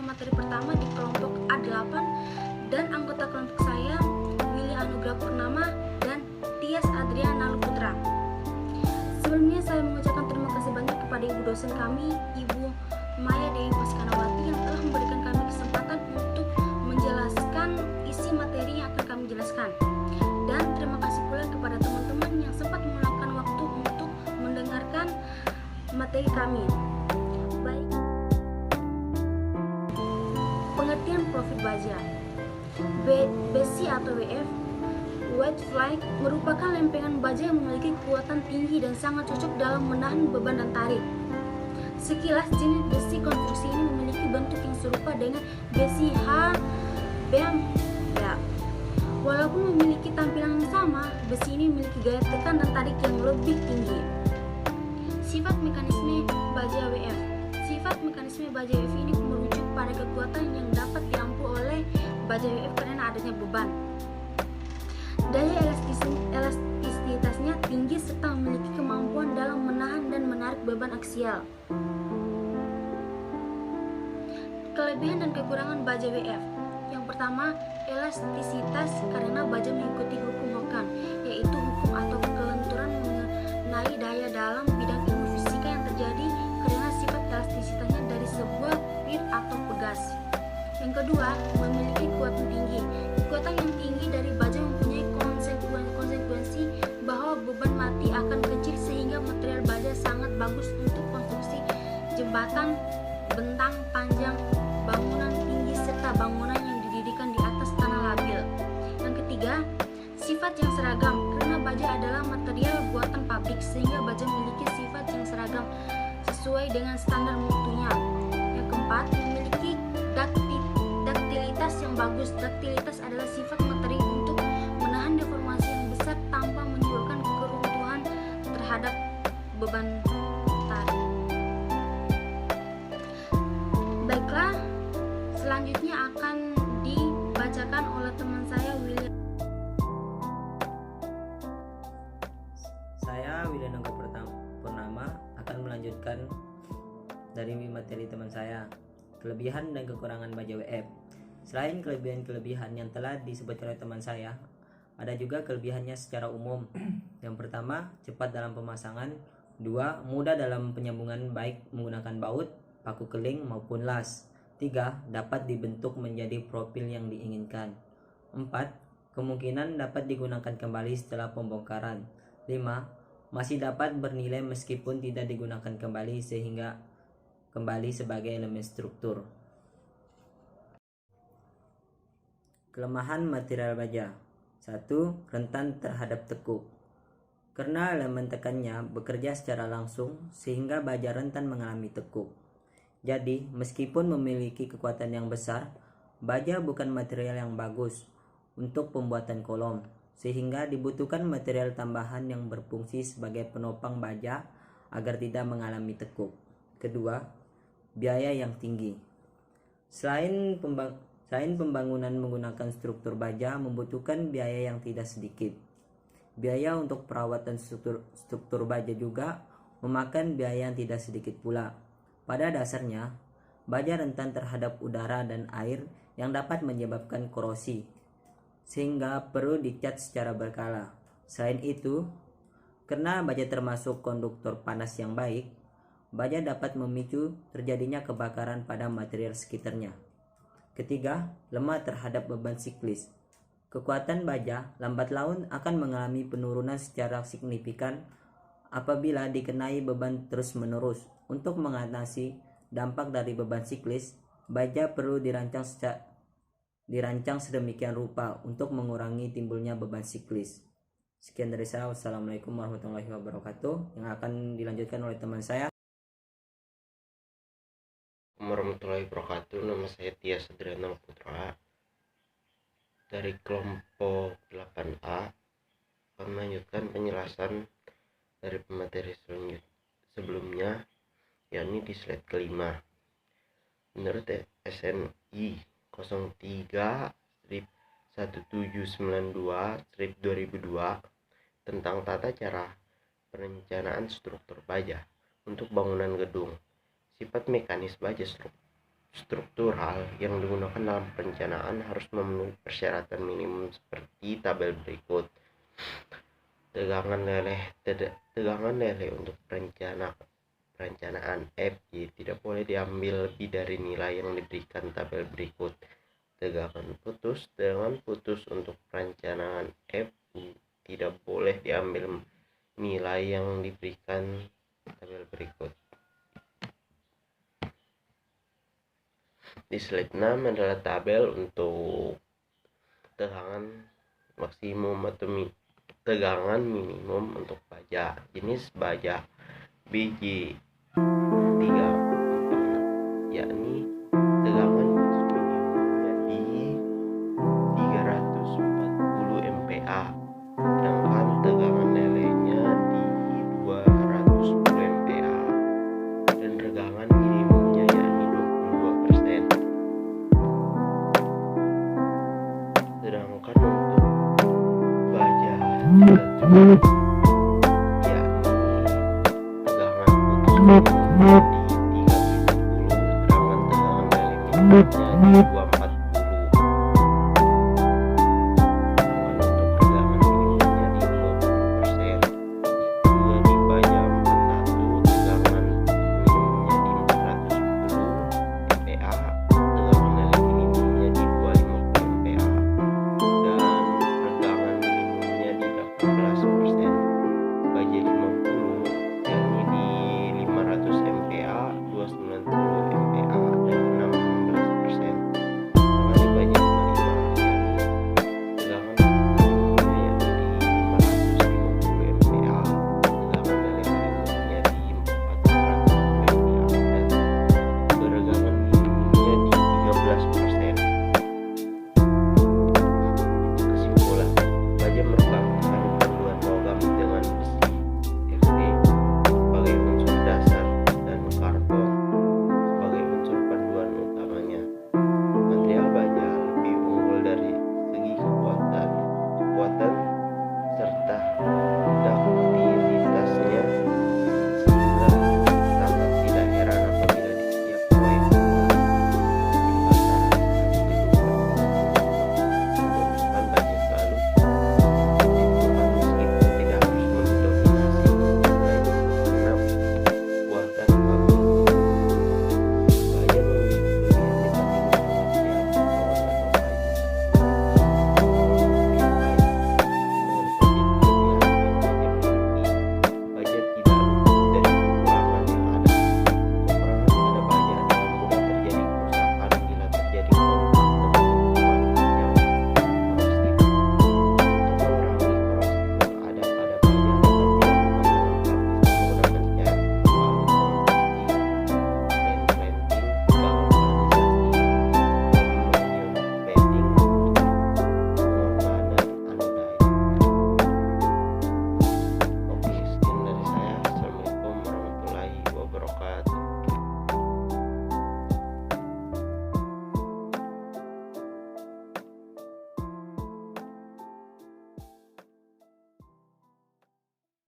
materi pertama di kelompok A8 dan anggota kelompok saya Willy Anugrah Purnama dan Tias Adriana Luputra. Sebelumnya saya mengucapkan terima kasih banyak kepada ibu dosen kami, Ibu Maya Dewi Paskanawati, yang telah memberikan kami kesempatan untuk menjelaskan isi materi yang akan kami jelaskan. Dan terima kasih pula kepada teman-teman yang sempat meluangkan waktu untuk mendengarkan materi kami. Baik. Pengertian profil baja. Besi atau WF, wet fly, merupakan lempengan baja yang memiliki kekuatan tinggi dan sangat cocok dalam menahan beban dan tarik. Sekilas jenis besi konstruksi ini memiliki bentuk yang serupa dengan besi HBM. Ya. Walaupun memiliki tampilan yang sama, besi ini memiliki gaya tekan dan tarik yang lebih tinggi. Sifat mekanisme baja WF. Sifat mekanisme baja WF ini merujuk pada kekuatan yang dapat diampu oleh baja WF karena adanya beban. Daya elastisitasnya tinggi serta memiliki kemampuan dalam menahan dan menarik beban aksial. Kelebihan dan kekurangan baja WF. Yang pertama, elastisitas, karena baja mengikuti hukum Hokan, yaitu hukum atau kelenturan mengenai daya dalam bidang ilmu fisika yang terjadi karena sifat elastisitasnya dari sebuah lir atau pegas. Yang kedua, memiliki kekuatan tinggi. Kekuatan yang tinggi dari baja mempunyai konsekuensi bahwa beban mati akan kecil sehingga material baja sangat bagus untuk konstruksi jembatan, bentang panjang, bangunan tinggi serta bangunan yang didirikan di atas tanah labil. Yang ketiga, sifat yang seragam, karena baja adalah material buatan pabrik sehingga baja memiliki sifat yang seragam sesuai dengan standar mutunya. Yang keempat, memiliki daktilitas yang bagus. Daktilitas adalah sifat materi untuk menahan deformasi yang besar tanpa menimbulkan keruntuhan terhadap beban tarik. Baiklah, selanjutnya akan dibacakan oleh teman saya William. Saya Willy Anugrah Purnama akan melanjutkan dari materi teman saya, kelebihan dan kekurangan baja WF. Selain kelebihan-kelebihan yang telah disebutkan oleh teman saya, ada juga kelebihannya secara umum. Yang pertama, cepat dalam pemasangan. Dua, mudah dalam penyambungan baik menggunakan baut, paku keling maupun las. 3. Dapat dibentuk menjadi profil yang diinginkan. 4. Kemungkinan dapat digunakan kembali setelah pembongkaran. 5. Masih dapat bernilai meskipun tidak digunakan kembali sehingga kembali sebagai elemen struktur. Kelemahan material baja. 1. Rentan terhadap tekuk. Karena elemen tekannya bekerja secara langsung sehingga baja rentan mengalami tekuk. Jadi, meskipun memiliki kekuatan yang besar, baja bukan material yang bagus untuk pembuatan kolom, sehingga dibutuhkan material tambahan yang berfungsi sebagai penopang baja agar tidak mengalami tekuk. Kedua, biaya yang tinggi. Selain pembangunan menggunakan struktur baja membutuhkan biaya yang tidak sedikit. Biaya untuk perawatan struktur baja juga memakan biaya yang tidak sedikit pula. Pada dasarnya, baja rentan terhadap udara dan air yang dapat menyebabkan korosi, sehingga perlu dicat secara berkala. Selain itu, karena baja termasuk konduktor panas yang baik, baja dapat memicu terjadinya kebakaran pada material sekitarnya. Ketiga, lemah terhadap beban siklis. Kekuatan baja lambat laun akan mengalami penurunan secara signifikan apabila dikenai beban terus-menerus. Untuk mengatasi dampak dari beban siklis, baja perlu dirancang sedemikian rupa untuk mengurangi timbulnya beban siklis. Sekian dari saya. Wassalamualaikum warahmatullahi wabarakatuh, yang akan dilanjutkan oleh teman saya. Warahmatullahi wabarakatuh. Nama saya Tias Adriana Luputra dari kelompok 8A. Akan melanjutkan penjelasan dari pemateri sebelumnya, yakni di slide kelima. Menurut SNI 03/1792/2002 tentang tata cara perencanaan struktur baja untuk bangunan gedung, sifat mekanis baja struktural yang digunakan dalam perencanaan harus memenuhi persyaratan minimum seperti tabel berikut. Tegangan leleh untuk perencanaan FY tidak boleh diambil lebih dari nilai yang diberikan tabel berikut. Tegangan putus untuk perencanaan FU tidak boleh diambil nilai yang diberikan tabel berikut. Di slide 6 adalah tabel untuk tegangan maksimum atau tegangan minimum untuk baja. Jenis baja biji 3, 4, yakni tegangan minimumnya di 340 MPa, sedangkan tegangan lelehnya di 210 MPa, dan tegangan minimumnya yakni 22%. Sedangkan untuk baja yakni tegangan putus